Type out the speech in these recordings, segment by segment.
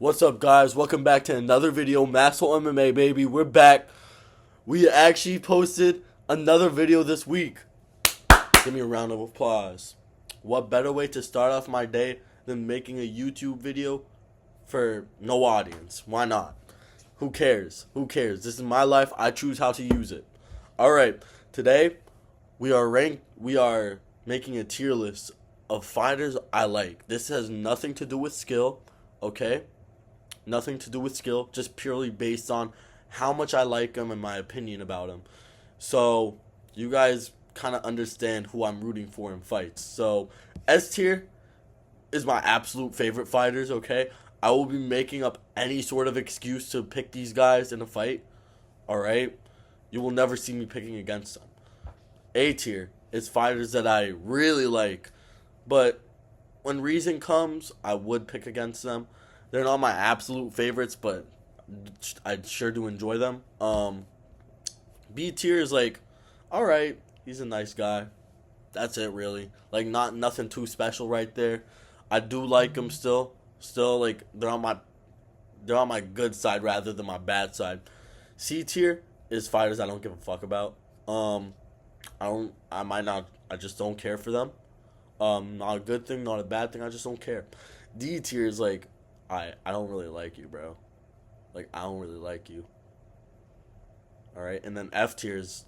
What's up, guys? Welcome back to another video. Maxwell MMA, baby. We're back. We actually posted another video this week. Give me a round of applause. What better way to start off my day than making a YouTube video for no audience? Why not? Who cares? Who cares? This is my life. I choose how to use it. Alright, today we are making a tier list of fighters I like. This has nothing to do with skill, okay? Nothing to do with skill, just purely based on how much I like them and my opinion about them. So, you guys kind of understand who I'm rooting for in fights. So, S tier is my absolute favorite fighters, okay? I will be making up any sort of excuse to pick these guys in a fight, alright? You will never see me picking against them. A tier is fighters that I really like, but when reason comes, I would pick against them. They're not my absolute favorites, but I sure do enjoy them. B tier is like, alright, he's a nice guy. That's it, really. Like, nothing too special right there. I do like him still. Still, like, they're on my good side rather than my bad side. C tier is fighters I don't give a fuck about. I just don't care for them. Not a good thing, not a bad thing, I just don't care. D tier is like, I don't really like you, bro. Like, I don't really like you. Alright, and then F tier is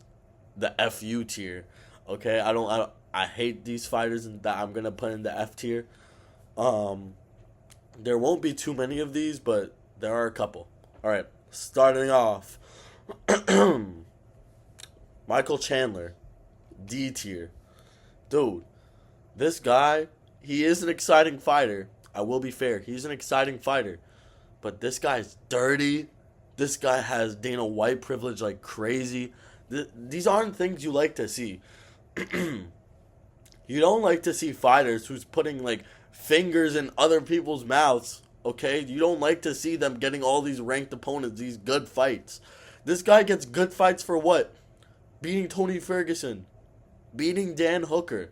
the FU tier. Okay, I hate these fighters that I'm gonna put in the F tier. There won't be too many of these, but there are a couple. Alright, starting off. Michael Chandler, D tier. Dude, this guy, he is an exciting fighter. I will be fair. He's an exciting fighter. But this guy's dirty. This guy has Dana White privilege like crazy. These aren't things you like to see. You don't like to see fighters who's putting like fingers in other people's mouths. Okay? You don't like to see them getting all these ranked opponents, these good fights. This guy gets good fights for what? Beating Tony Ferguson. Beating Dan Hooker.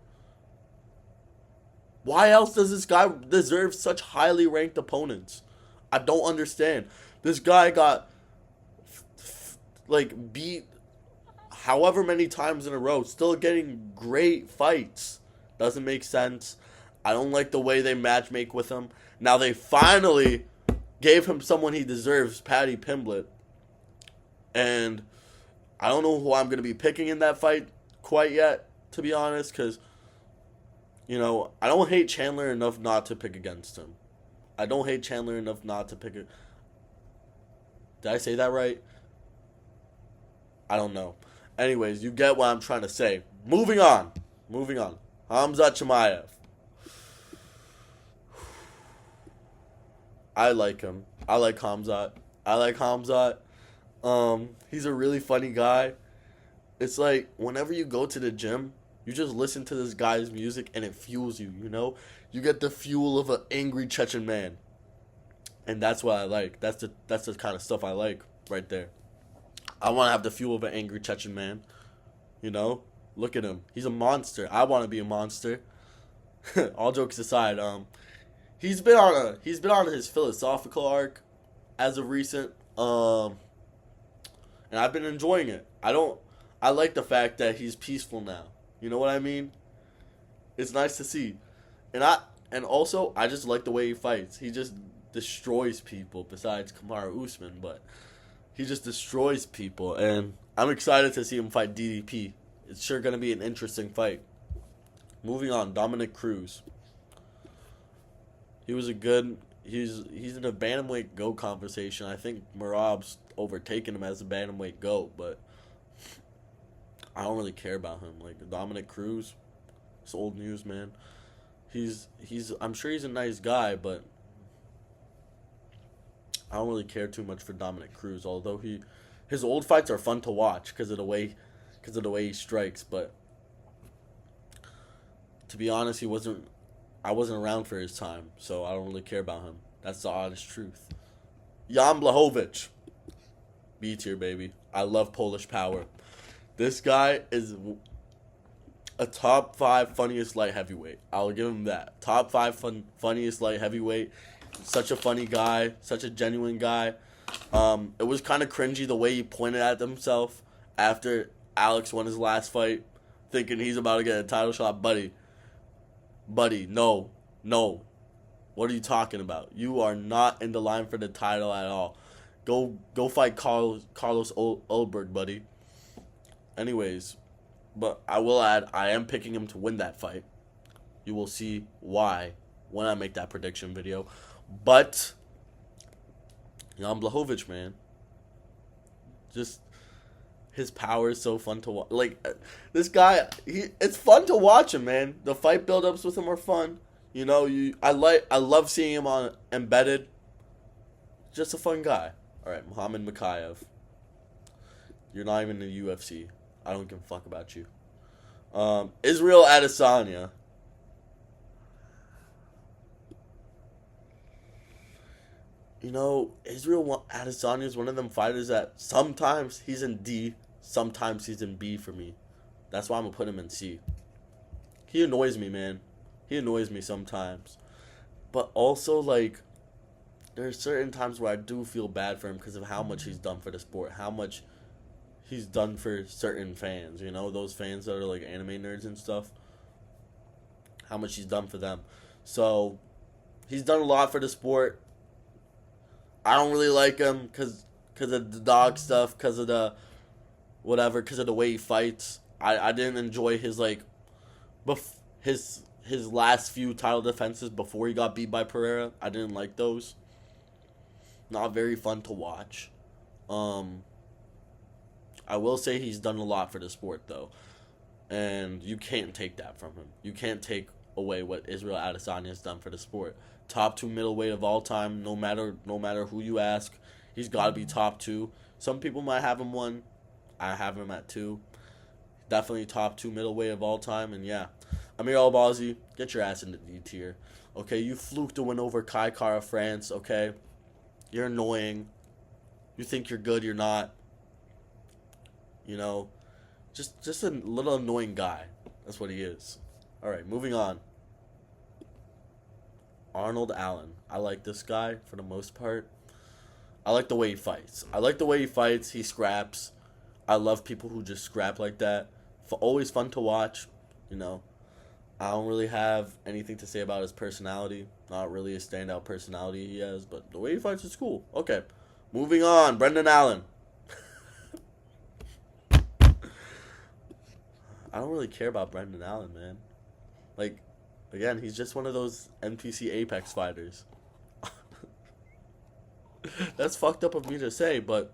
Why else does this guy deserve such highly ranked opponents? I don't understand. This guy got beat however many times in a row, still getting great fights. Doesn't make sense. I don't like the way they matchmake with him. Now they finally gave him someone he deserves, Paddy Pimblett. And I don't know who I'm going to be picking in that fight quite yet, to be honest, because I don't hate Chandler enough not to pick against him. I don't hate Chandler enough not to pick it. Did I say that right? I don't know. Anyways, you get what I'm trying to say. Moving on. Khamzat Chimaev. I like him. I like Khamzat. He's a really funny guy. It's like, whenever you go to the gym, you just listen to this guy's music and it fuels you, you know? You get the fuel of an angry Chechen man. And that's what I like. That's the kind of stuff I like right there. I want to have the fuel of an angry Chechen man. You know? Look at him. He's a monster. I want to be a monster. All jokes aside, he's been on his philosophical arc as of recent. And I've been enjoying it. I like the fact that he's peaceful now. You know what I mean? It's nice to see. And also, I just like the way he fights. He just destroys people, besides Kamaru Usman, but he just destroys people. And I'm excited to see him fight DDP. It's sure going to be an interesting fight. Moving on, Dominic Cruz. He's in a bantamweight GOAT conversation. I think Merab's overtaken him as a bantamweight GOAT, but I don't really care about him. Like, Dominic Cruz, it's old news, man. I'm sure he's a nice guy, but I don't really care too much for Dominic Cruz. Although his old fights are fun to watch because of the way he strikes. But to be honest, I wasn't around for his time, so I don't really care about him. That's the honest truth. Jan Blachowicz, B tier, baby. I love Polish power. This guy is a top 5 funniest light heavyweight. I'll give him that. Top 5 funniest light heavyweight. Such a funny guy. Such a genuine guy. It was kind of cringy the way he pointed at himself after Alex won his last fight, thinking he's about to get a title shot. Buddy, no. What are you talking about? You are not in the line for the title at all. Go fight Carlos Ulberg, buddy. Anyways, but I will add, I am picking him to win that fight. You will see why when I make that prediction video. But Jan Blachowicz, man, just his power is so fun to watch. Like, this guy, it's fun to watch him, man. The fight build-ups with him are fun. You know, I love seeing him on Embedded. Just a fun guy. All right, Muhammad Makayev. You're not even in the UFC. I don't give a fuck about you. Israel Adesanya. You know, Israel Adesanya is one of them fighters that sometimes he's in D, sometimes he's in B for me. That's why I'm going to put him in C. He annoys me, man. He annoys me sometimes. But also, like, there are certain times where I do feel bad for him because of how much he's done for the sport, how much he's done for certain fans, you know, those fans that are like anime nerds and stuff, how much he's done for them. So, he's done a lot for the sport. I don't really like him because of the dog stuff, because of the whatever, because of the way he fights. I didn't enjoy his, like, his last few title defenses before he got beat by Pereira. I didn't like those. Not very fun to watch. I will say he's done a lot for the sport, though. And you can't take that from him. You can't take away what Israel Adesanya has done for the sport. Top 2 middleweight of all time, no matter who you ask. He's got to be top 2. Some people might have him 1. I have him at 2. Definitely top 2 middleweight of all time. And yeah, Amir Albazi, get your ass in the D tier. Okay, you fluked to win over Kai Kara France, okay? You're annoying. You think you're good, you're not. You know, just a little annoying guy. That's what he is. All right, moving on. Arnold Allen. I like this guy for the most part. I like the way he fights. He scraps. I love people who just scrap like that. Always fun to watch, you know. I don't really have anything to say about his personality. Not really a standout personality he has, but the way he fights is cool. Okay, moving on. Brendan Allen. I don't really care about Brendan Allen, man. Like, again, he's just one of those NPC Apex fighters. That's fucked up of me to say, but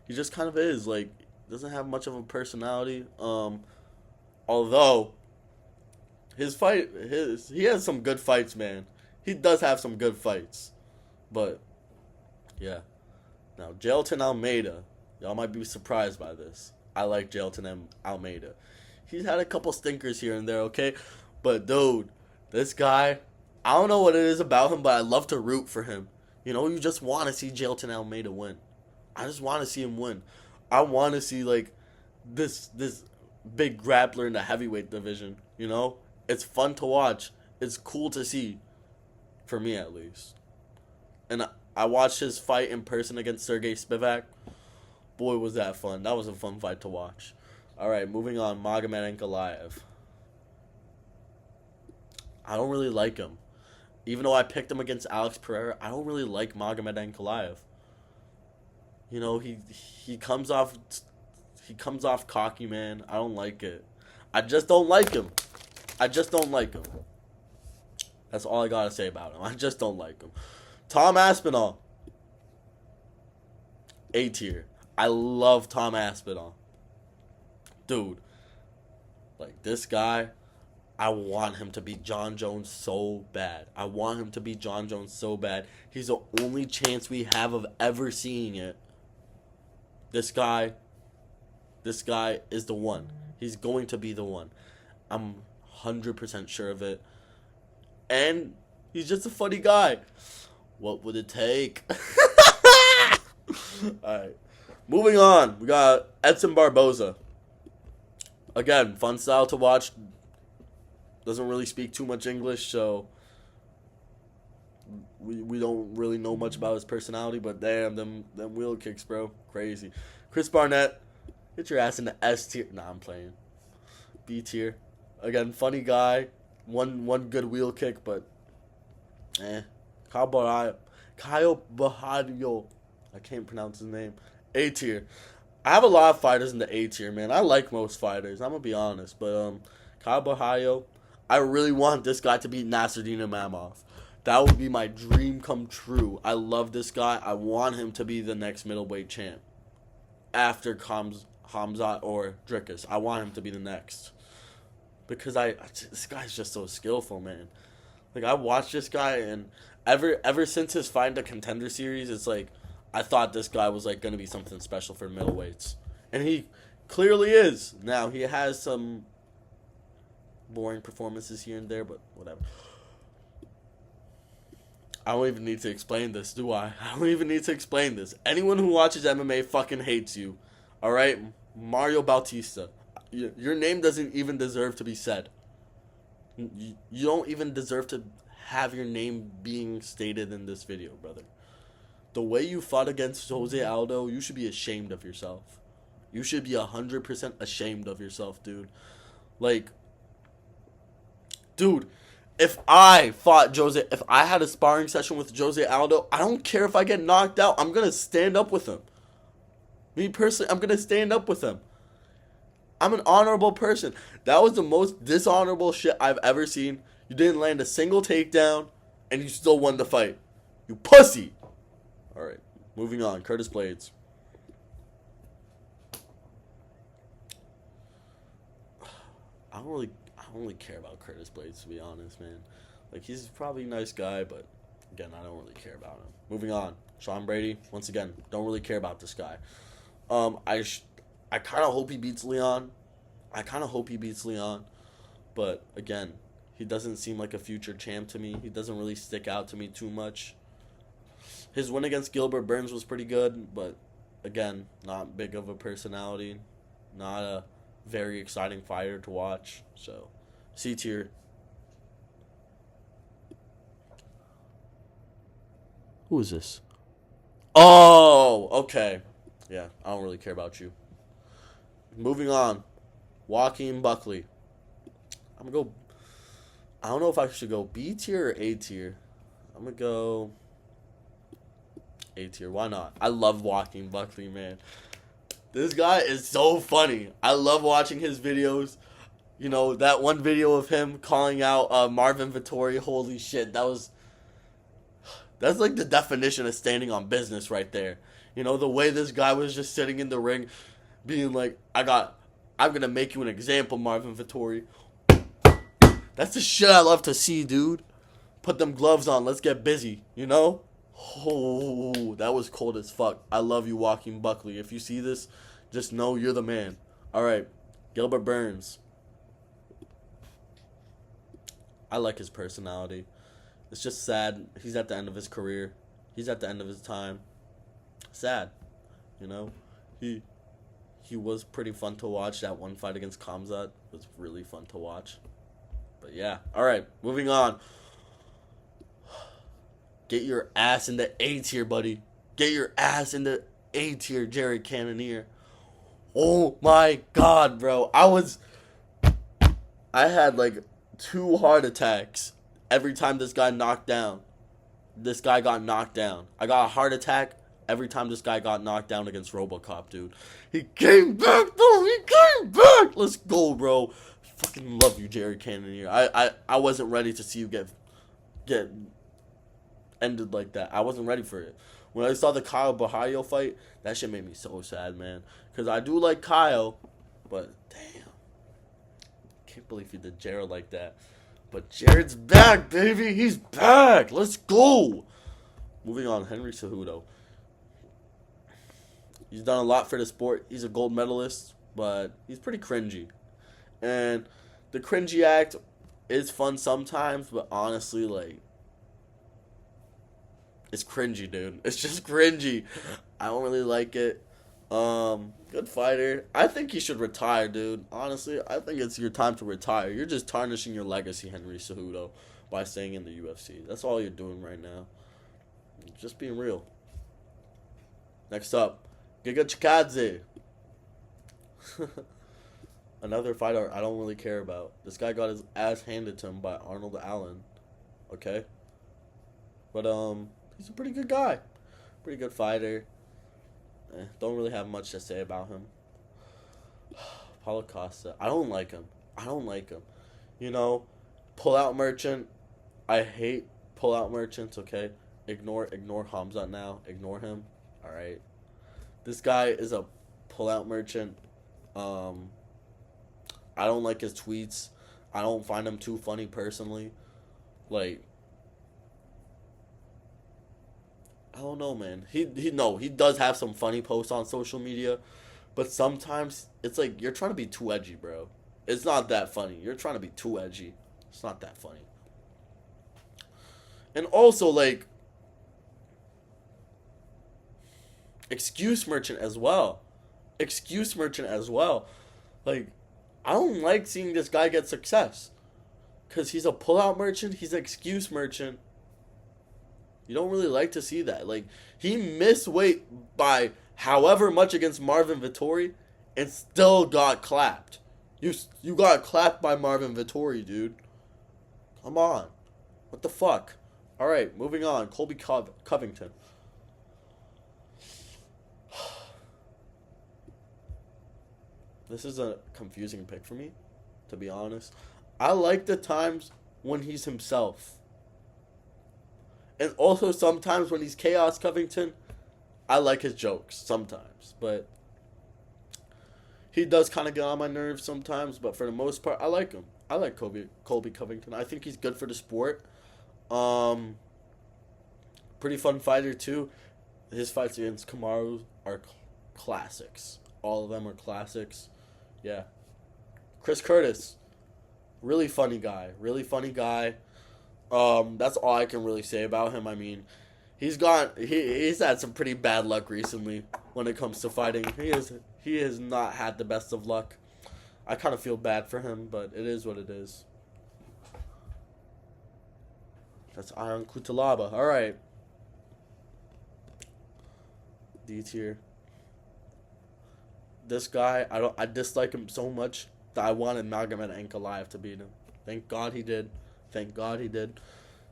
he just kind of is. Like, doesn't have much of a personality. Although he has some good fights, man. He does have some good fights. But yeah. Now, Jailton Almeida. Y'all might be surprised by this. I like Jailton Almeida. He's had a couple stinkers here and there, okay? But dude, this guy, I don't know what it is about him, but I love to root for him. You know, you just want to see Jailton Almeida win. I just want to see him win. I want to see, like, this big grappler in the heavyweight division, you know? It's fun to watch. It's cool to see, for me at least. And I watched his fight in person against Sergey Spivak. Boy, was that fun. That was a fun fight to watch. All right, moving on. Magomed Ankalaev. I don't really like him. Even though I picked him against Alex Pereira, I don't really like Magomed Ankalaev. You know, he comes off cocky, man. I don't like it. I just don't like him. That's all I gotta say about him. I just don't like him. Tom Aspinall. A tier. I love Tom Aspinall. Dude, like, this guy, I want him to be John Jones so bad. He's the only chance we have of ever seeing it. This guy is the one. He's going to be the one. I'm 100% sure of it. And he's just a funny guy. What would it take? Alright. Moving on. We got Edson Barboza. Again, fun style to watch. doesn't really speak too much English, so we don't really know much about his personality. But damn, them wheel kicks, bro, crazy. Chris Barnett, get your ass in the S tier. Nah, I'm playing B tier. Again, funny guy. One good wheel kick, but Kyle Bahadio. I can't pronounce his name. A tier. I have a lot of fighters in the A tier, man. I like most fighters. I'm gonna be honest, but Kyle Bahadio, I really want this guy to beat Nasruddin Imavov. That would be my dream come true. I love this guy. I want him to be the next middleweight champ after Hamzat or Dricus. I want him to be the next because this guy's just so skillful, man. Like, I watched this guy, and ever since his Fight the Contender series, it's like I thought this guy was like gonna be something special for middleweights, and he clearly is. Now he has some boring performances here and there, but whatever. I don't even need to explain this, do I? I don't even need to explain this. Anyone who watches MMA fucking hates you. All right, Mario Bautista, your name doesn't even deserve to be said. You don't even deserve to have your name being stated in this video, brother. The way you fought against Jose Aldo, you should be ashamed of yourself. You should be 100% ashamed of yourself, dude. Like, dude, if I had a sparring session with Jose Aldo, I don't care if I get knocked out. I'm going to stand up with him. Me personally, I'm going to stand up with him. I'm an honorable person. That was the most dishonorable shit I've ever seen. You didn't land a single takedown, and you still won the fight. You pussy. All right, moving on. Curtis Blades. I don't really care about Curtis Blades, to be honest, man. Like, he's probably a nice guy, but again, I don't really care about him. Moving on. Sean Brady. Once again, don't really care about this guy. I kind of hope he beats Leon. But again, he doesn't seem like a future champ to me. He doesn't really stick out to me too much. His win against Gilbert Burns was pretty good, but again, not big of a personality. Not a very exciting fighter to watch. So, C tier. Who is this? Oh, okay. Yeah, I don't really care about you. Moving on. Joaquin Buckley. I'm going to go... I don't know if I should go B tier or A tier. I'm going to go A tier. Why not? I love Joaquin Buckley, man. This guy is so funny. I love watching his videos. You know, that one video of him calling out Marvin Vettori. Holy shit, that's like the definition of standing on business right there. You know, the way this guy was just sitting in the ring being like, I'm going to make you an example, Marvin Vettori. That's the shit I love to see, dude. Put them gloves on. Let's get busy, you know? Oh, that was cold as fuck. I love you, Joaquin Buckley. If you see this, just know you're the man. All right, Gilbert Burns. I like his personality. It's just sad. He's at the end of his career. He's at the end of his time. Sad, you know? He was pretty fun to watch. That one fight against Khamzat was really fun to watch. But yeah. All right, moving on. Get your ass in the A tier, buddy. Get your ass in the A tier, Jared Cannonier. Oh my God, bro. I had like 2 heart attacks every time this guy knocked down. This guy got knocked down. I got a heart attack every time this guy got knocked down against RoboCop, dude. He came back, though. He came back. Let's go, bro. Fucking love you, Jared Cannonier. I wasn't ready to see you get ended like that. I wasn't ready for it. When I saw the Kyle Bahadio fight, that shit made me so sad, man. Because I do like Kyle, but damn. Can't believe he did Jared like that. But Jared's back, baby. He's back. Let's go. Moving on, Henry Cejudo. He's done a lot for the sport. He's a gold medalist, but he's pretty cringy. And the cringy act is fun sometimes, but honestly, like, it's cringy, dude. It's just cringy. I don't really like it. Good fighter. I think he should retire, dude. Honestly, I think it's your time to retire. You're just tarnishing your legacy, Henry Cejudo, by staying in the UFC. That's all you're doing right now. Just being real. Next up, Giga Chikadze. Another fighter I don't really care about. This guy got his ass handed to him by Arnold Allen. Okay? But, he's a pretty good guy. Pretty good fighter. Don't really have much to say about him. Paulo Costa. I don't like him. You know, pull-out merchant. I hate pull-out merchants, okay? Ignore Hamzat now. Ignore him. Alright? This guy is a pull-out merchant. I don't like his tweets. I don't find him too funny personally. Like, I don't know, man. He does have some funny posts on social media, but sometimes it's like you're trying to be too edgy, bro. It's not that funny. You're trying to be too edgy. It's not that funny. And also, like, excuse merchant as well. Like, I don't like seeing this guy get success. Because he's a pull-out merchant. He's an excuse merchant. You don't really like to see that. Like, he missed weight by however much against Marvin Vettori and still got clapped. You got clapped by Marvin Vettori, dude. Come on. What the fuck? Alright, moving on. Colby Covington. This is a confusing pick for me, to be honest. I like the times when he's himself. And also sometimes when he's Chaos Covington, I like his jokes sometimes. But he does kind of get on my nerves sometimes. But for the most part, I like him. I like Colby Covington. I think he's good for the sport. Pretty fun fighter too. His fights against Kamaru are classics. All of them are classics. Yeah. Chris Curtis. Really funny guy. That's all I can really say about him. I mean, he's had some pretty bad luck recently when it comes to fighting. He has not had the best of luck. I kind of feel bad for him, but it is what it is. That's Ion Cutelaba. All right. D tier. This guy, I dislike him so much that I wanted Magomed Ankalaev to beat him. Thank God he did.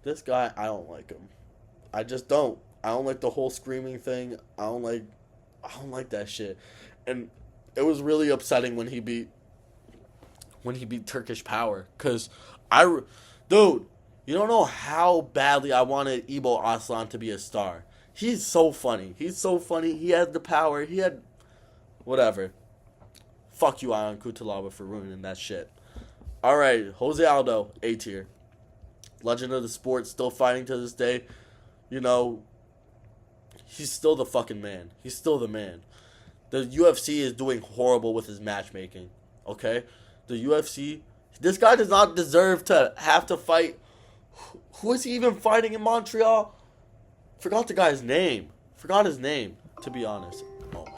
This guy, I don't like him. I just don't. I don't like the whole screaming thing. I don't like that shit. And it was really upsetting when he beat Turkish Power, cuz dude, you don't know how badly I wanted Ibo Aslan to be a star. He's so funny. He had the power. He had whatever. Fuck you, Ion Cutelaba, for ruining that shit. Alright, Jose Aldo, A tier. Legend of the sport, still fighting to this day. You know, he's still the fucking man. He's still the man. The UFC is doing horrible with his matchmaking. Okay? The UFC, this guy does not deserve to have to fight. Who is he even fighting in Montreal? Forgot the guy's name. Forgot his name, to be honest. Oh, man.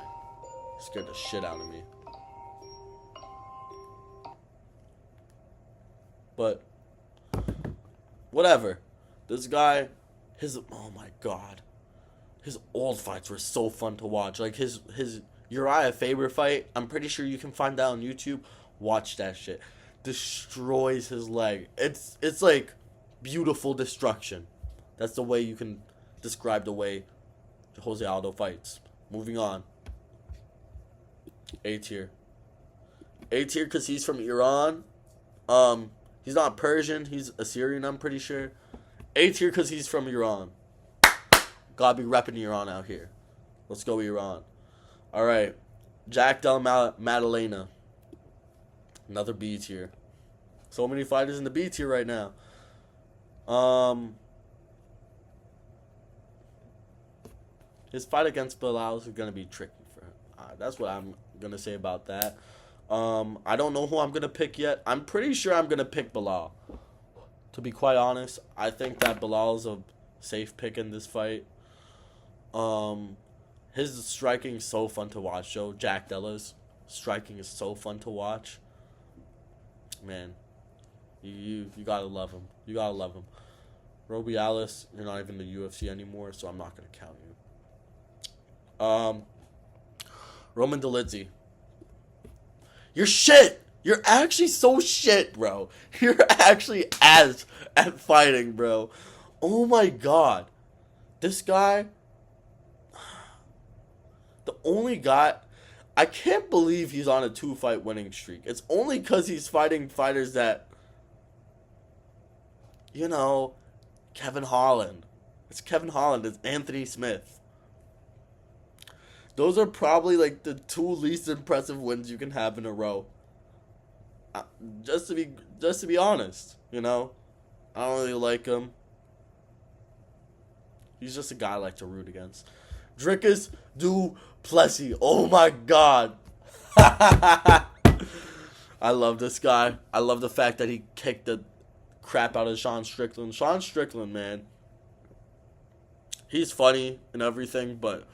Scared the shit out of me. But whatever. This guy, oh my god. His old fights were so fun to watch. Like his Uriah Faber fight, I'm pretty sure you can find that on YouTube. Watch that shit. Destroys his leg. It's like beautiful destruction. That's the way you can describe the way Jose Aldo fights. Moving on. A tier. A tier because he's from Iran. He's not Persian. He's Assyrian, I'm pretty sure. A tier because he's from Iran. Gotta be repping Iran out here. Let's go Iran. Alright. Jack Del Maddalena. Another B tier. So many fighters in the B tier right now. His fight against Bilal is going to be tricky for him. That's what I'm going to say about that. I don't know who I'm going to pick yet. I'm pretty sure I'm going to pick Bilal. To be quite honest, I think that Bilal is a safe pick in this fight. His striking is so fun to watch, Joe. Jack Della's striking is so fun to watch. Man, you gotta love him. You gotta love him. Roby Alice, you're not even in the UFC anymore, so I'm not gonna count you. Roman Dolidze. You're shit. You're actually so shit, bro. You're actually ass at fighting, bro. Oh my god. This guy, the only guy, I can't believe he's on a 2-fight winning streak. It's only because he's fighting fighters that, you know, Kevin Holland. It's Kevin Holland. It's Anthony Smith. Those are probably like the 2 least impressive wins you can have in a row. Just to be honest, you know, I don't really like him. He's just a guy I like to root against. Dricus du Plessis. Oh my god. I love this guy. I love the fact that he kicked the crap out of Sean Strickland. Sean Strickland, man. He's funny and everything, but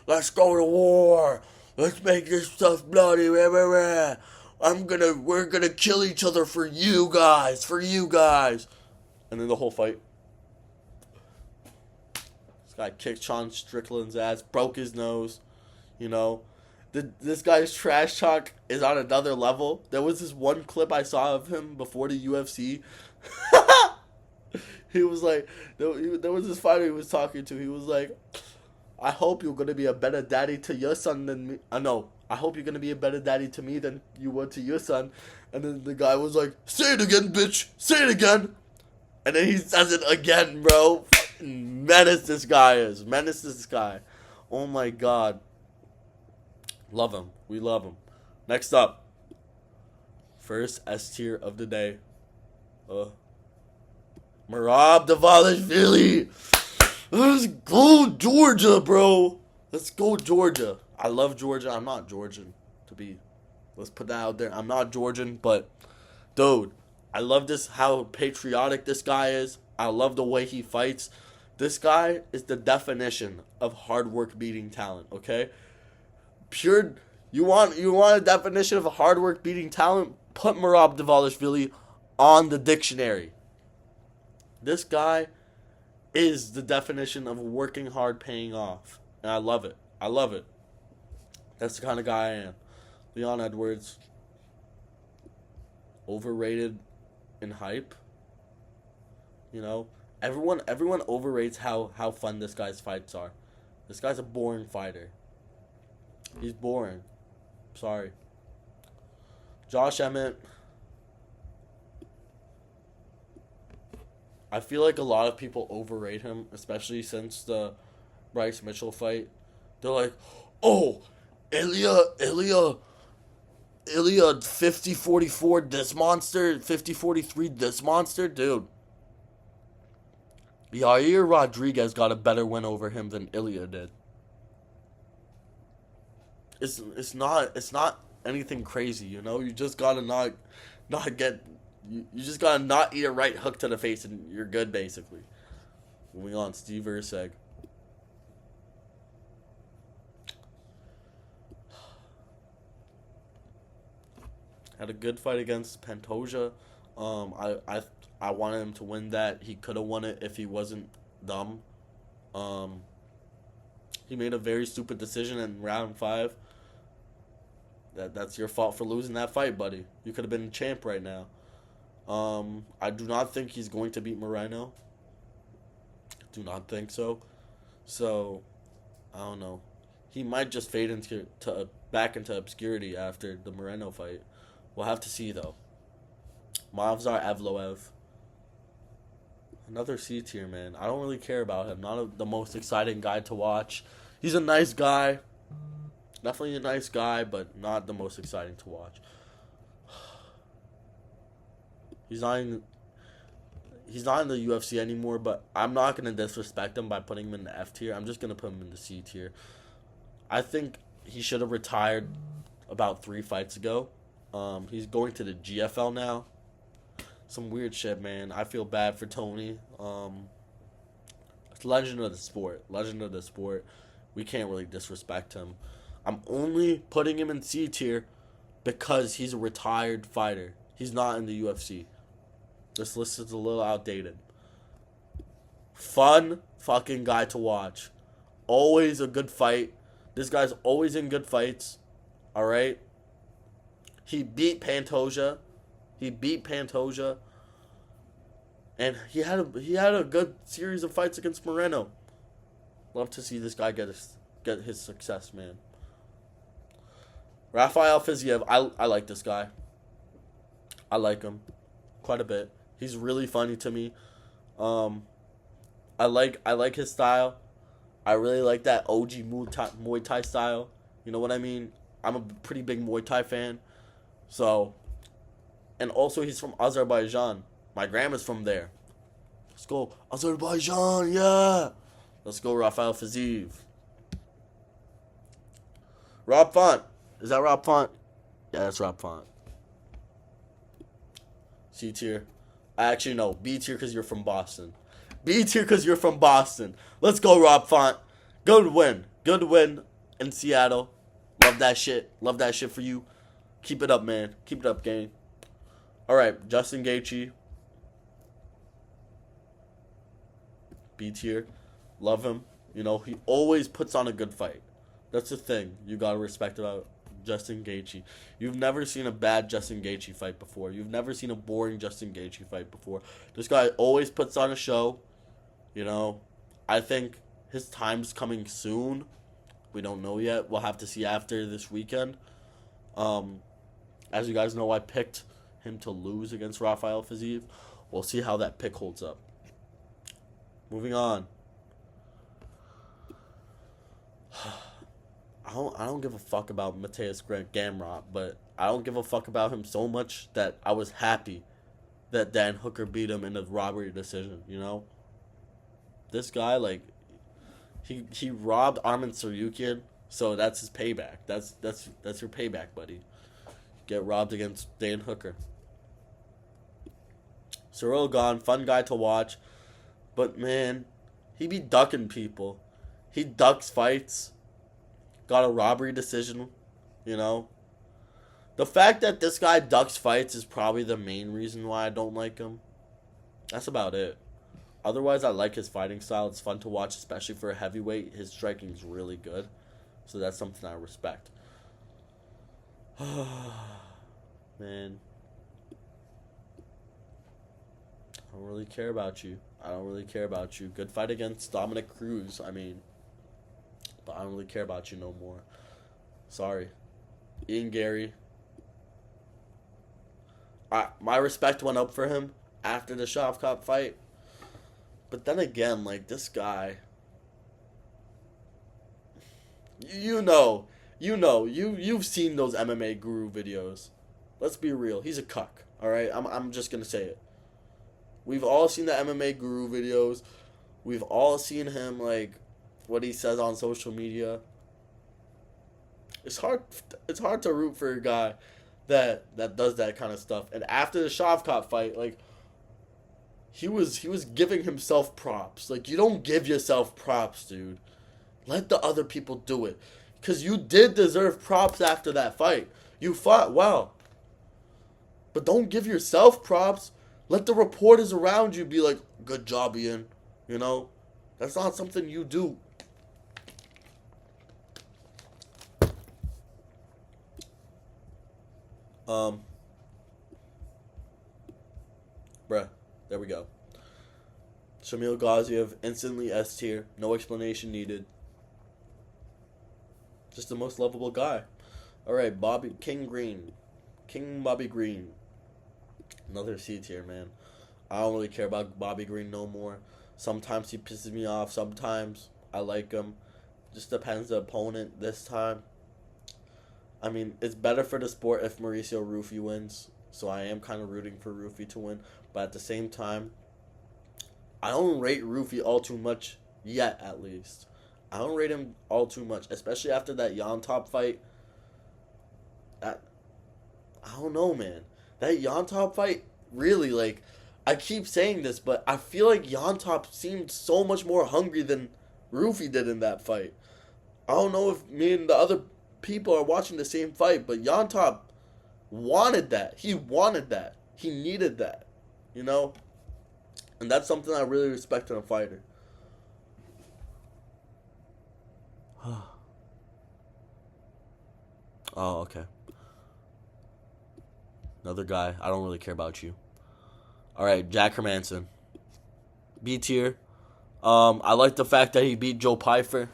let's go to war. Let's make this stuff bloody. We're gonna kill each other for you guys. And then the whole fight. This guy kicked Sean Strickland's ass, broke his nose. You know, this guy's trash talk is on another level. There was this one clip I saw of him before the UFC. He was like, there was this fighter he was talking to. He was like, I hope you're going to be a better daddy to your son than me. No, I hope you're going to be a better daddy to me than you were to your son. And then the guy was like, say it again, bitch. Say it again. And then he says it again, bro. Fucking menace this guy is. Menace this guy. Oh, my God. Love him. We love him. Next up. First S tier of the day. Merab Dvalishvili. Let's go Georgia, bro. Let's go Georgia. I love Georgia. I'm not Georgian, let's put that out there. I'm not Georgian, but dude, I love this, how patriotic this guy is. I love the way he fights. This guy is the definition of hard work beating talent, okay? You want a definition of a hard work beating talent? Put Merab Dvalishvili on the dictionary. This guy is the definition of working hard paying off. And I love it. I love it. That's the kind of guy I am. Leon Edwards. Overrated in hype. You know, everyone overrates how fun this guy's fights are. This guy's a boring fighter. He's boring. Sorry. Josh Emmett. I feel like a lot of people overrate him, especially since the Bryce Mitchell fight. They're like, oh, Ilya 50-44 this monster, 50-43 this monster, dude. Yair Rodriguez got a better win over him than Ilya did. It's not anything crazy, you know. You just gotta not get. You just gotta not eat a right hook to the face and you're good, basically. Moving on, Steve Erceg. Had a good fight against Pantoja. I wanted him to win that. He could have won it if he wasn't dumb. He made a very stupid decision in round 5. That's your fault for losing that fight, buddy. You could have been champ right now. I do not think he's going to beat Moreno. Do not think so. So, I don't know. He might just fade back into obscurity after the Moreno fight. We'll have to see, though. Movsar Evloev. Another C tier, man. I don't really care about him. Not the most exciting guy to watch. He's a nice guy. Definitely a nice guy, but not the most exciting to watch. He's not in the UFC anymore, but I'm not going to disrespect him by putting him in the F tier. I'm just going to put him in the C tier. I think he should have retired about 3 fights ago. He's going to the GFL now. Some weird shit, man. I feel bad for Tony. It's legend of the sport. Legend of the sport. We can't really disrespect him. I'm only putting him in C tier because he's a retired fighter. He's not in the UFC. This list is a little outdated. Fun fucking guy to watch. Always a good fight. This guy's always in good fights. Alright? He beat Pantoja. And he had a good series of fights against Moreno. Love to see this guy get his success, man. Rafael Fiziev, I like this guy. I like him quite a bit. He's really funny to me. I like his style. I really like that OG Muay Thai style. You know what I mean? I'm a pretty big Muay Thai fan. So, and also he's from Azerbaijan. My grandma's from there. Let's go Azerbaijan, yeah. Let's go Rafael Fiziev. Rob Font. Is that Rob Font? Yeah, that's Rob Font. C tier. Actually, no. B tier because you're from Boston. B tier because you're from Boston. Let's go, Rob Font. Good win. Good win in Seattle. Love that shit. Love that shit for you. Keep it up, man. Keep it up, gang. Alright, Justin Gaethje. B tier. Love him. You know, he always puts on a good fight. That's the thing you gotta respect about Justin Gaethje. You've never seen a bad Justin Gaethje fight before. You've never seen a boring Justin Gaethje fight before. This guy always puts on a show. You know, I think his time's coming soon. We don't know yet. We'll have to see after this weekend. As you guys know, I picked him to lose against Rafael Fiziev. We'll see how that pick holds up. Moving on. I don't give a fuck about Mateus Gamrot, but I don't give a fuck about him so much that I was happy that Dan Hooker beat him in a robbery decision, you know? This guy, like, he robbed Arman Tsarukyan, so that's his payback. That's your payback, buddy. Get robbed against Dan Hooker. Cyril Gane, fun guy to watch, but man, he be ducking people. He ducks fights. Got a robbery decision, you know. The fact that this guy ducks fights is probably the main reason why I don't like him. That's about it. Otherwise, I like his fighting style. It's fun to watch, especially for a heavyweight. His striking is really good. So that's something I respect. Man. I don't really care about you. Good fight against Dominic Cruz, I mean. But I don't really care about you no more. Sorry. Ian Gary. My respect went up for him after the Shavkat fight. But then again, like, this guy... You've seen those MMA guru videos. Let's be real. He's a cuck, alright? I'm just gonna say it. We've all seen the MMA guru videos. We've all seen him, like... what he says on social media. It's hard to root for a guy that does that kind of stuff. And after the Shavkat fight, like, he was giving himself props. Like, you don't give yourself props, dude. Let the other people do it. Because you did deserve props after that fight. You fought well. But don't give yourself props. Let the reporters around you be like, good job, Ian. You know? That's not something you do. Bruh, there we go. Shamil Gaziev, instantly S tier, no explanation needed. Just the most lovable guy. Alright, King Bobby Green. Another C tier, man. I don't really care about Bobby Green no more. Sometimes he pisses me off, sometimes I like him. Just depends the opponent this time. I mean, it's better for the sport if Mauricio Rufy wins. So I am kind of rooting for Rufy to win. But at the same time, I don't rate Rufy all too much yet, at least. I don't rate him all too much. Especially after that Yontop fight. I don't know, man. That Yontop fight, really, like... I keep saying this, but I feel like Yontop seemed so much more hungry than Rufy did in that fight. I don't know if me and the other people are watching the same fight, but Yon Top wanted that. He wanted that. He needed that. You know? And that's something I really respect in a fighter. Oh, okay. Another guy. I don't really care about you. Alright, Jack Hermanson. B tier. I like the fact that he beat Joe Pyfer.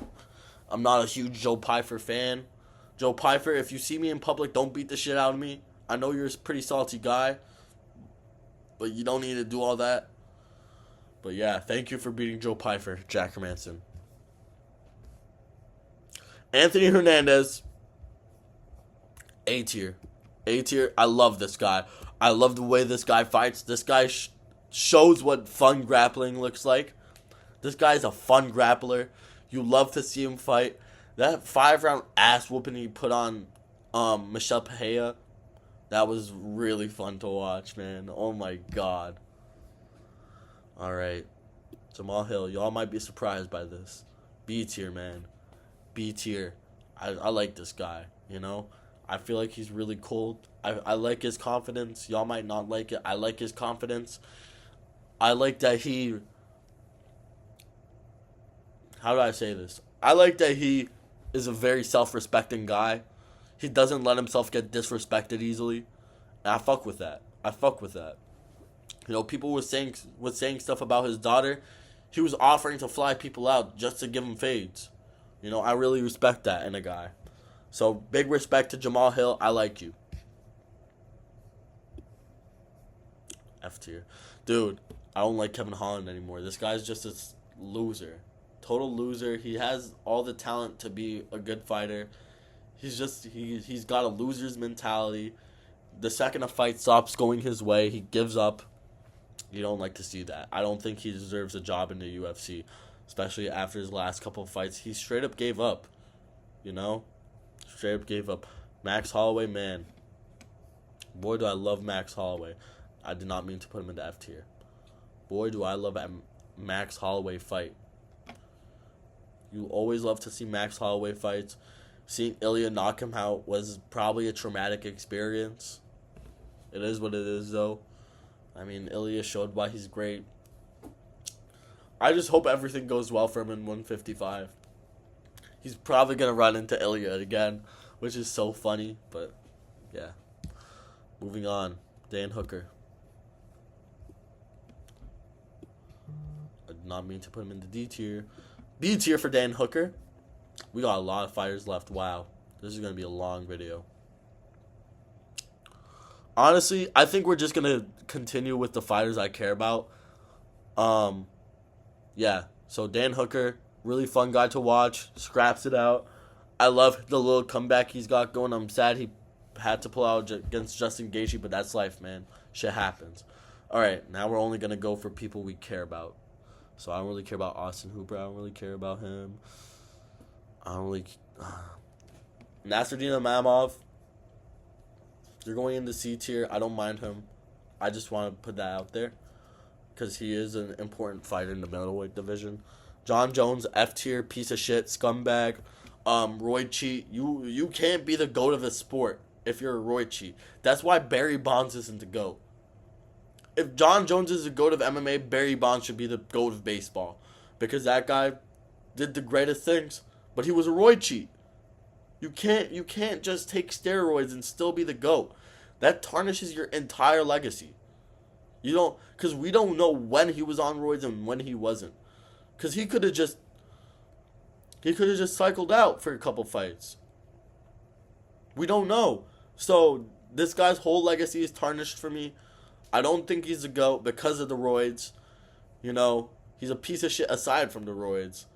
I'm not a huge Joe Pyfer fan. Joe Pyfer, if you see me in public, don't beat the shit out of me. I know you're a pretty salty guy, but you don't need to do all that. But yeah, thank you for beating Joe Pyfer, Jack Hermanson. Anthony Hernandez. A tier. A tier. I love this guy. I love the way this guy fights. This guy shows what fun grappling looks like. This guy's a fun grappler. You love to see him fight. That 5-round ass whooping he put on Michelle Pahea, that was really fun to watch, man. Oh my god. Alright. Jamal Hill. Y'all might be surprised by this. B tier, man. B tier. I like this guy, you know? I feel like he's really cool. I like his confidence. Y'all might not like it. I like his confidence. I like that he... How do I say this? I like that he is a very self-respecting guy. He doesn't let himself get disrespected easily. And I fuck with that. I fuck with that. You know, people was saying stuff about his daughter. He was offering to fly people out just to give him fades. You know, I really respect that in a guy. So, big respect to Jamal Hill. I like you. F tier. Dude, I don't like Kevin Holland anymore. This guy's just a loser. Total loser. He has all the talent to be a good fighter. He's got a loser's mentality. The second a fight stops going his way, he gives up. You don't like to see that. I don't think he deserves a job in the UFC, especially after his last couple of fights. He straight up gave up. You know? Straight up gave up. Max Holloway, man. Boy, do I love Max Holloway. I did not mean to put him in the F tier. Boy, do I love a Max Holloway fight. You always love to see Max Holloway fights. Seeing Ilya knock him out was probably a traumatic experience. It is what it is, though. I mean, Ilya showed why he's great. I just hope everything goes well for him in 155. He's probably going to run into Ilya again, which is so funny, but yeah. Moving on. Dan Hooker. I did not mean to put him in the D tier. B tier for Dan Hooker. We got a lot of fighters left. Wow. This is going to be a long video. Honestly, I think we're just going to continue with the fighters I care about. Yeah. So Dan Hooker, really fun guy to watch. Scraps it out. I love the little comeback he's got going. I'm sad he had to pull out against Justin Gaethje, but that's life, man. Shit happens. All right, now we're only going to go for people we care about. So I don't really care about Austin Hooper. I don't really care about him. I don't really... Nasruddin Imavov. You're going into C tier. I don't mind him. I just want to put that out there because he is an important fighter in the middleweight division. John Jones, F tier, piece of shit, scumbag. Roy Cheat. You can't be the GOAT of the sport if you're a Roy Cheat. That's why Barry Bonds isn't the GOAT. If John Jones is the GOAT of MMA, Barry Bonds should be the GOAT of baseball. Because that guy did the greatest things. But he was a Roy Cheat. You can't just take steroids and still be the GOAT. That tarnishes your entire legacy. You don't, because we don't know when he was on roids and when he wasn't. Because he could have just cycled out for a couple fights. We don't know. So this guy's whole legacy is tarnished for me. I don't think he's a GOAT because of the roids. You know, he's a piece of shit aside from the roids.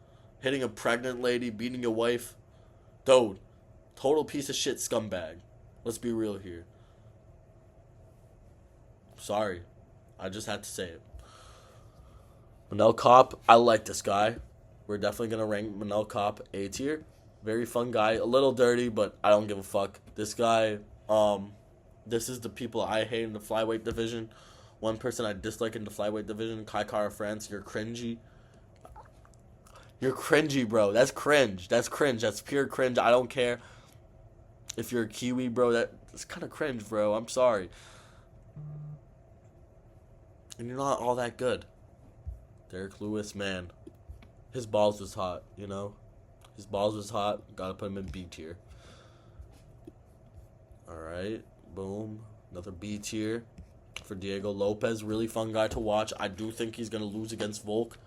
Hitting a pregnant lady, beating a wife. Dude, total piece of shit scumbag. Let's be real here. Sorry. I just had to say it. Manel Kopp, I like this guy. We're definitely going to rank Manel Kopp A tier. Very fun guy. A little dirty, but I don't give a fuck. This guy, this is the people I hate in the flyweight division. One person I dislike in the flyweight division, Kai Kara France. You're cringy. You're cringy, bro. That's cringe. That's cringe. That's pure cringe. I don't care if you're a Kiwi, bro. That's kind of cringe, bro. I'm sorry. And you're not all that good. Derek Lewis, man. His balls was hot, you know? His balls was hot. Gotta put him in B tier. Alright. Boom. Another B tier for Diego Lopez. Really fun guy to watch. I do think he's gonna lose against Volk.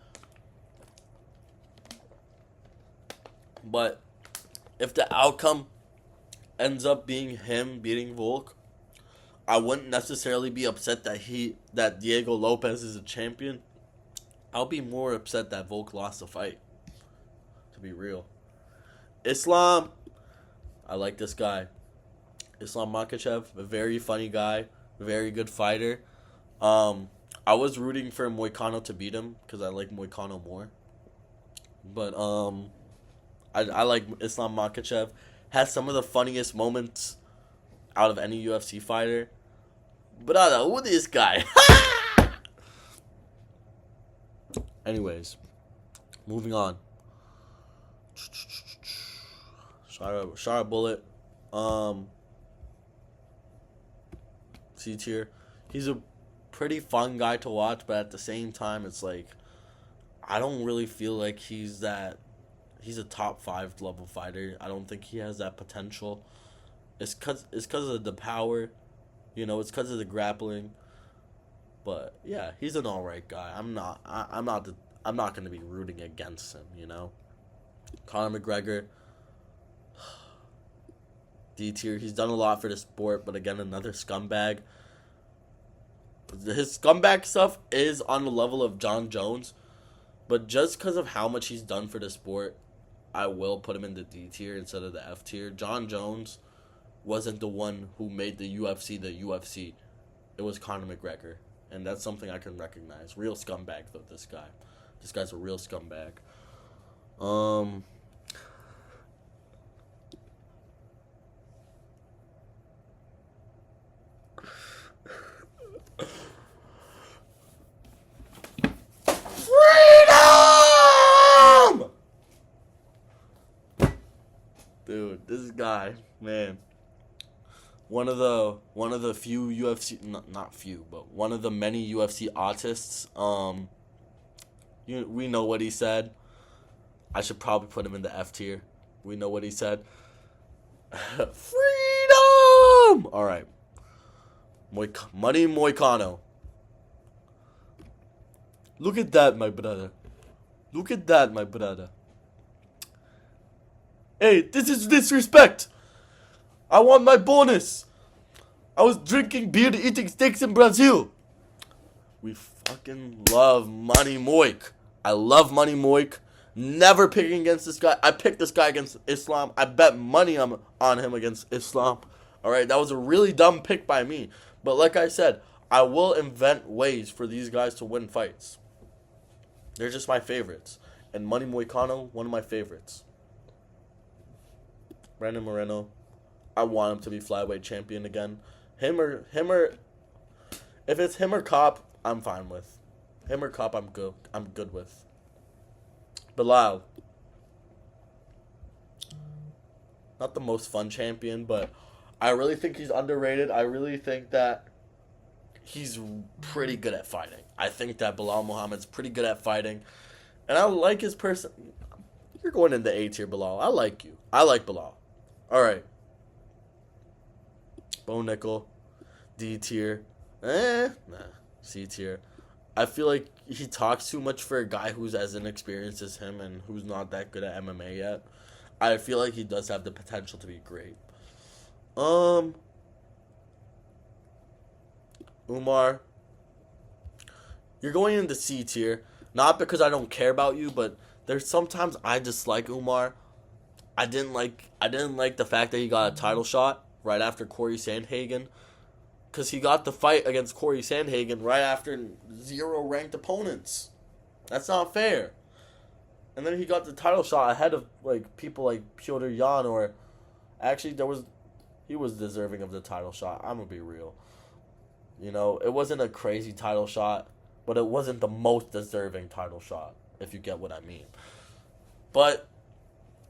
But if the outcome ends up being him beating Volk, I wouldn't necessarily be upset that Diego Lopez is a champion. I'll be more upset that Volk lost the fight. To be real. Islam, I like this guy. Islam Makhachev, a very funny guy, very good fighter. I was rooting for Moicano to beat him because I like Moicano more. But I like Islam Makhachev. Has some of the funniest moments out of any UFC fighter. Brother, who this guy? Anyways, moving on. Shara Bullet. C tier. He's a pretty fun guy to watch, but at the same time, it's like I don't really feel like he's a top 5 level fighter. I don't think he has that potential. It's cause of the power, you know. It's cause of the grappling. But yeah, he's an alright guy. I'm not gonna be rooting against him, you know. Conor McGregor, D tier. He's done a lot for the sport, but again, another scumbag. His scumbag stuff is on the level of John Jones, but just because of how much he's done for the sport, I will put him in the D tier instead of the F tier. John Jones wasn't the one who made the UFC the UFC. It was Conor McGregor, and that's something I can recognize. Real scumbag, though, this guy. This guy's a real scumbag. Freedom! Dude, this guy, man. One of the few UFC, not few, but one of the many UFC artists. We know what he said. I should probably put him in the F tier. We know what he said. Freedom! All right. Money Moicano. Look at that, my brother. Look at that, my brother. Hey, this is disrespect. I want my bonus. I was drinking beer, eating steaks in Brazil. We fucking love Money Moik. I love Money Moik. Never picking against this guy. I picked this guy against Islam. I bet money on him against Islam. Alright, that was a really dumb pick by me. But like I said, I will invent ways for these guys to win fights. They're just my favorites. And Money Moicano, one of my favorites. Brandon Moreno, I want him to be flyweight champion again. Him or if it's him or Cop, I'm fine with. Him or Cop, I'm good with. Bilal, not the most fun champion, but I really think he's underrated. I really think that he's pretty good at fighting. I think that Bilal Muhammad's pretty good at fighting, and I like his person. You're going in the A tier, Bilal. I like you. I like Bilal. All right. Bo Nickel, D tier. Nah. C tier. I feel like he talks too much for a guy who's as inexperienced as him and who's not that good at MMA yet. I feel like he does have the potential to be great. Umar, you're going into C tier. Not because I don't care about you, but there's sometimes I dislike Umar. I didn't like the fact that he got a title shot right after Corey Sandhagen. Because he got the fight against Corey Sandhagen right after 0 ranked opponents. That's not fair. And then he got the title shot ahead of like people like Piotr Jan, or actually he was deserving of the title shot. I'm gonna be real. You know, it wasn't a crazy title shot, but it wasn't the most deserving title shot, if you get what I mean. But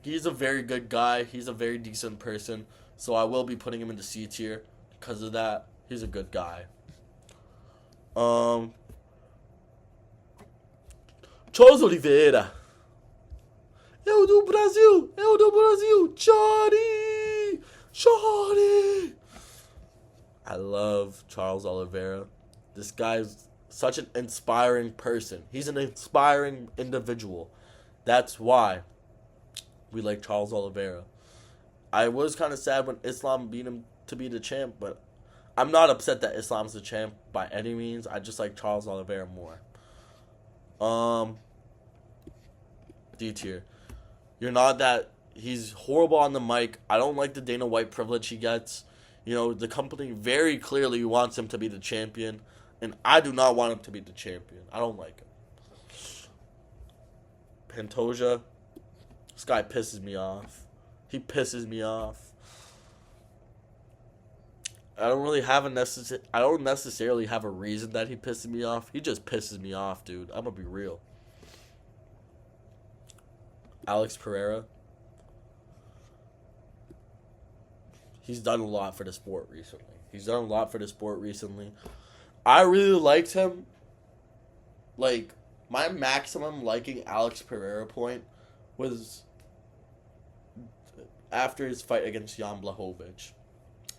he's a very good guy. He's a very decent person. So I will be putting him into C tier because of that. He's a good guy. Charles Oliveira. Eu do Brasil. Eu do Brasil. Johnny. Johnny. I love Charles Oliveira. This guy's such an inspiring person. He's an inspiring individual. That's why we like Charles Oliveira. I was kind of sad when Islam beat him to be the champ, but I'm not upset that Islam's the champ by any means. I just like Charles Oliveira more. D tier. You're not that. He's horrible on the mic. I don't like the Dana White privilege he gets. You know, the company very clearly wants him to be the champion, and I do not want him to be the champion. I don't like him. Pantoja. This guy pisses me off. He pisses me off. I don't necessarily have a reason that he pisses me off. He just pisses me off, dude. I'm gonna be real. Alex Pereira. He's done a lot for the sport recently. I really liked him. Like, my maximum liking Alex Pereira point was after his fight against Jan Blachowicz.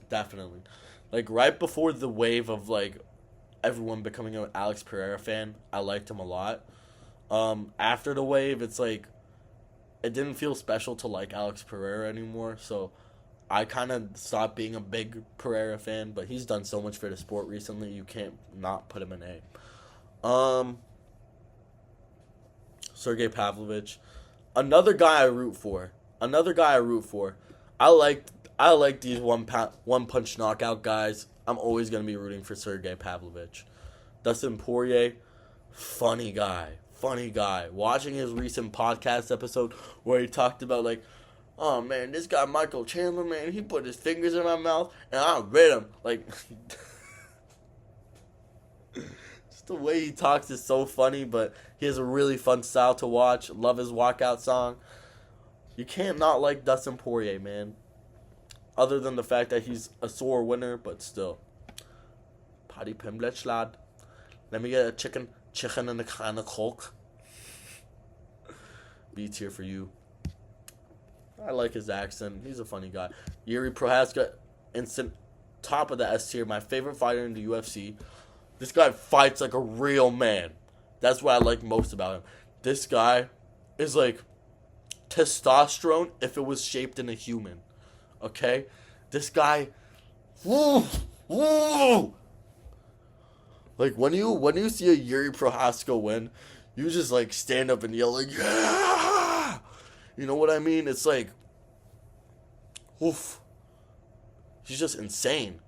Definitely. Like, right before the wave of, like, everyone becoming an Alex Pereira fan, I liked him a lot. After the wave, it's like, it didn't feel special to like Alex Pereira anymore, so I kind of stopped being a big Pereira fan, but he's done so much for the sport recently, you can't not put him in A. Sergey Pavlovich. Another guy I root for. I like these one punch knockout guys. I'm always going to be rooting for Sergey Pavlovich. Dustin Poirier, funny guy. Watching his recent podcast episode where he talked about, like, oh, man, this guy Michael Chandler, man, he put his fingers in my mouth, and I bit him. Like, just the way he talks is so funny, but he has a really fun style to watch. Love his walkout song. You can't not like Dustin Poirier, man. Other than the fact that he's a sore winner, but still. Paddy Pimblech, lad. Let me get a chicken and a can of Coke. B tier for you. I like his accent. He's a funny guy. Yuri Prohaska, instant top of the S tier. My favorite fighter in the UFC. This guy fights like a real man. That's what I like most about him. This guy is like testosterone if it was shaped in a human. Okay? This guy, woo. Like, when you see a Yuri Prohaska win, you just, like, stand up and yell, like, yeah! You know what I mean? It's like, oof. He's just insane.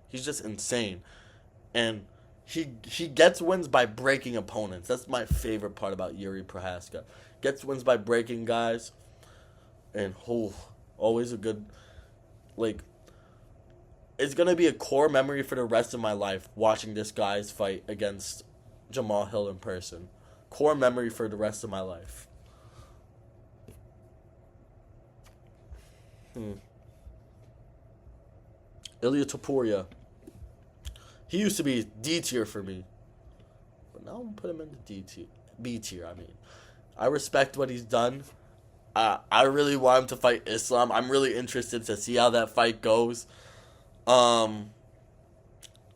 And he gets wins by breaking opponents. That's my favorite part about Yuri Prohaska. Gets wins by breaking guys. And, always a good, like, it's going to be a core memory for the rest of my life watching this guy's fight against Jamal Hill in person. Core memory for the rest of my life. Ilya Topuria. He used to be D tier for me. But now I'm going to put him into B tier, I mean. I respect what he's done. I really want him to fight Islam. I'm really interested to see how that fight goes. I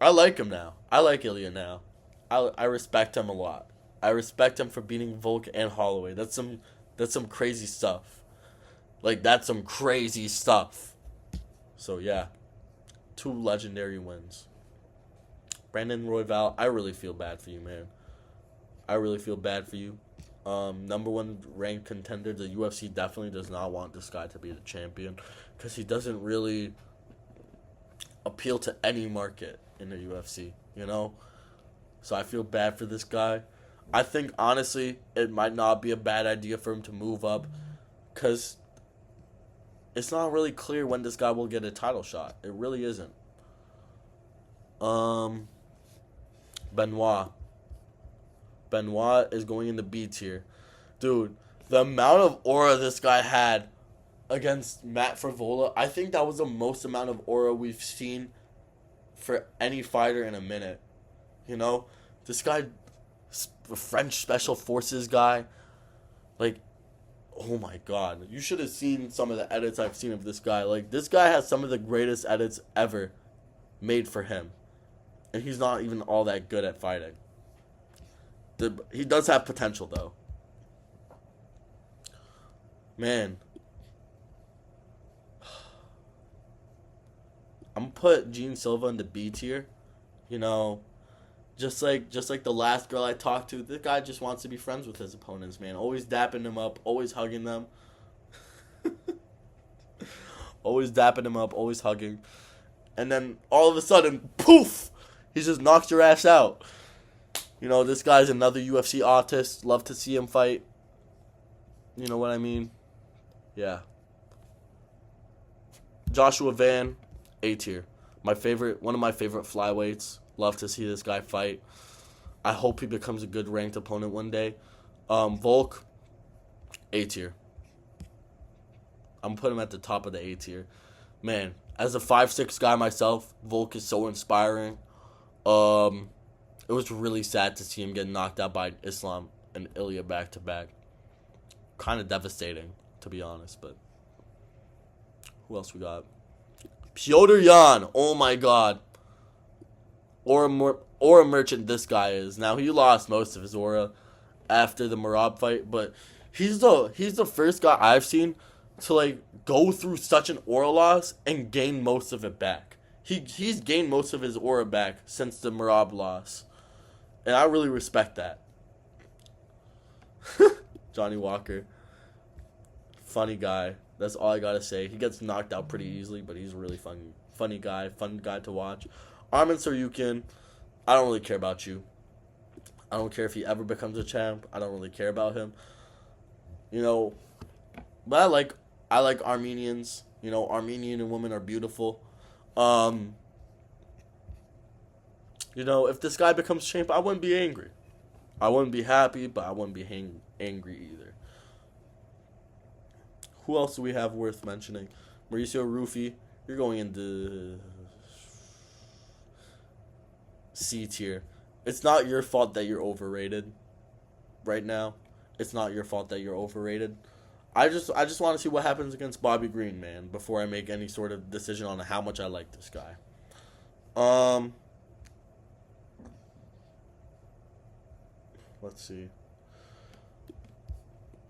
like him now. I like Ilya now. I respect him a lot. I respect him for beating Volk and Holloway. That's some crazy stuff. Like, that's some crazy stuff. So yeah, 2 legendary wins. Brandon Royval, I really feel bad for you, man. I really feel bad for you. Number 1 ranked contender. The UFC definitely does not want this guy to be the champion because he doesn't really appeal to any market in the UFC, you know? So I feel bad for this guy. I think, honestly, it might not be a bad idea for him to move up because it's not really clear when this guy will get a title shot. It really isn't. Benoit is going in the B tier. Dude, The amount of aura this guy had against Matt Frivola, I think that was the most amount of aura we've seen for any fighter in a minute. You know, this guy, a French Special Forces guy, like, oh my god. You should have seen some of the edits I've seen of this guy. Like, this guy has some of the greatest edits ever made for him. And he's not even all that good at fighting. He does have potential, though. Man. I'm going to put Gene Silva in the B tier. You know, just like the last girl I talked to, this guy just wants to be friends with his opponents, man. Always dapping them up, always hugging them. Always dapping them up, always hugging. And then all of a sudden, poof, he just knocks your ass out. You know, this guy's another UFC artist. Love to see him fight. You know what I mean? Yeah. Joshua Van, A tier. One of my favorite flyweights. Love to see this guy fight. I hope he becomes a good ranked opponent one day. Volk, A tier. I'm putting him at the top of the A tier. Man, as a 5'6" guy myself, Volk is so inspiring. It was really sad to see him get knocked out by Islam and Ilya back to back. Kind of devastating, to be honest. But who else we got? Piotr Yan. Oh my god. Aura merchant this guy is. Now, he lost most of his aura after the Marab fight, but he's the first guy I've seen to like go through such an aura loss and gain most of it back. He's gained most of his aura back since the Marab loss. And I really respect that. Johnny Walker. Funny guy. That's all I gotta say. He gets knocked out pretty easily, but he's a really funny guy. Fun guy to watch. Arman Saryukin. I don't really care about you. I don't care if he ever becomes a champ. I don't really care about him. You know, but I like Armenians. You know, Armenian women are beautiful. You know, if this guy becomes champ, I wouldn't be angry. I wouldn't be happy, but I wouldn't be angry either. Who else do we have worth mentioning? Mauricio Rufy. You're going into C tier. It's not your fault that you're overrated right now. It's not your fault that you're overrated. I just want to see what happens against Bobby Green, man, before I make any sort of decision on how much I like this guy. Let's see.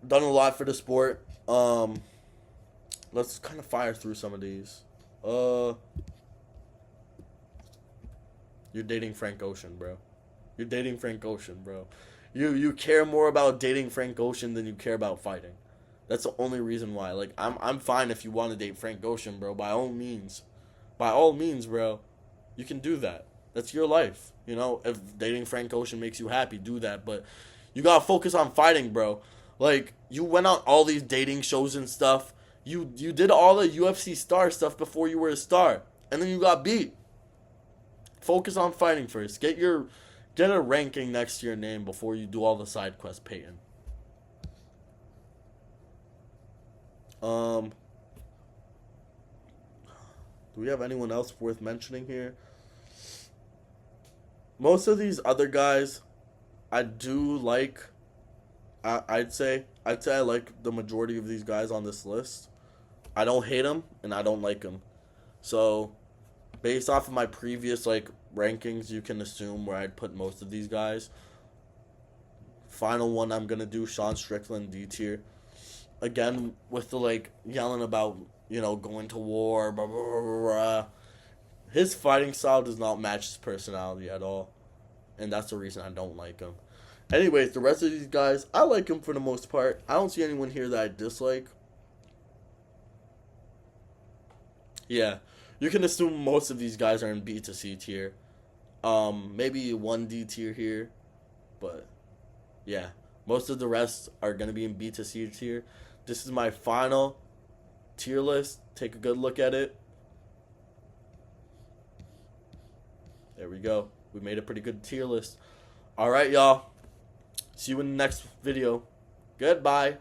Done a lot for the sport. Let's kind of fire through some of these. You're dating Frank Ocean, bro. You're dating Frank Ocean, bro. You care more about dating Frank Ocean than you care about fighting. That's the only reason why. Like, I'm fine if you want to date Frank Ocean, bro. By all means. By all means, bro. You can do that. That's your life. You know, if dating Frank Ocean makes you happy, do that. But you gotta focus on fighting, bro. Like, you went on all these dating shows and stuff. You did all the UFC star stuff before you were a star. And then you got beat. Focus on fighting first. Get a ranking next to your name before you do all the side quests, Peyton. Do we have anyone else worth mentioning here? Most of these other guys, I do like. I'd say I like the majority of these guys on this list. I don't hate them and I don't like them. So, based off of my previous like rankings, you can assume where I'd put most of these guys. Final one I'm gonna do, Sean Strickland, D tier. Again, with the like yelling about, you know, going to war, blah, blah, blah, blah. His fighting style does not match his personality at all. And that's the reason I don't like him. Anyways, the rest of these guys, I like him for the most part. I don't see anyone here that I dislike. Yeah, you can assume most of these guys are in B to C tier. Maybe one D tier here. But, yeah. Most of the rest are going to be in B to C tier. This is my final tier list. Take a good look at it. There we go. We made a pretty good tier list. Alright, y'all. See you in the next video. Goodbye.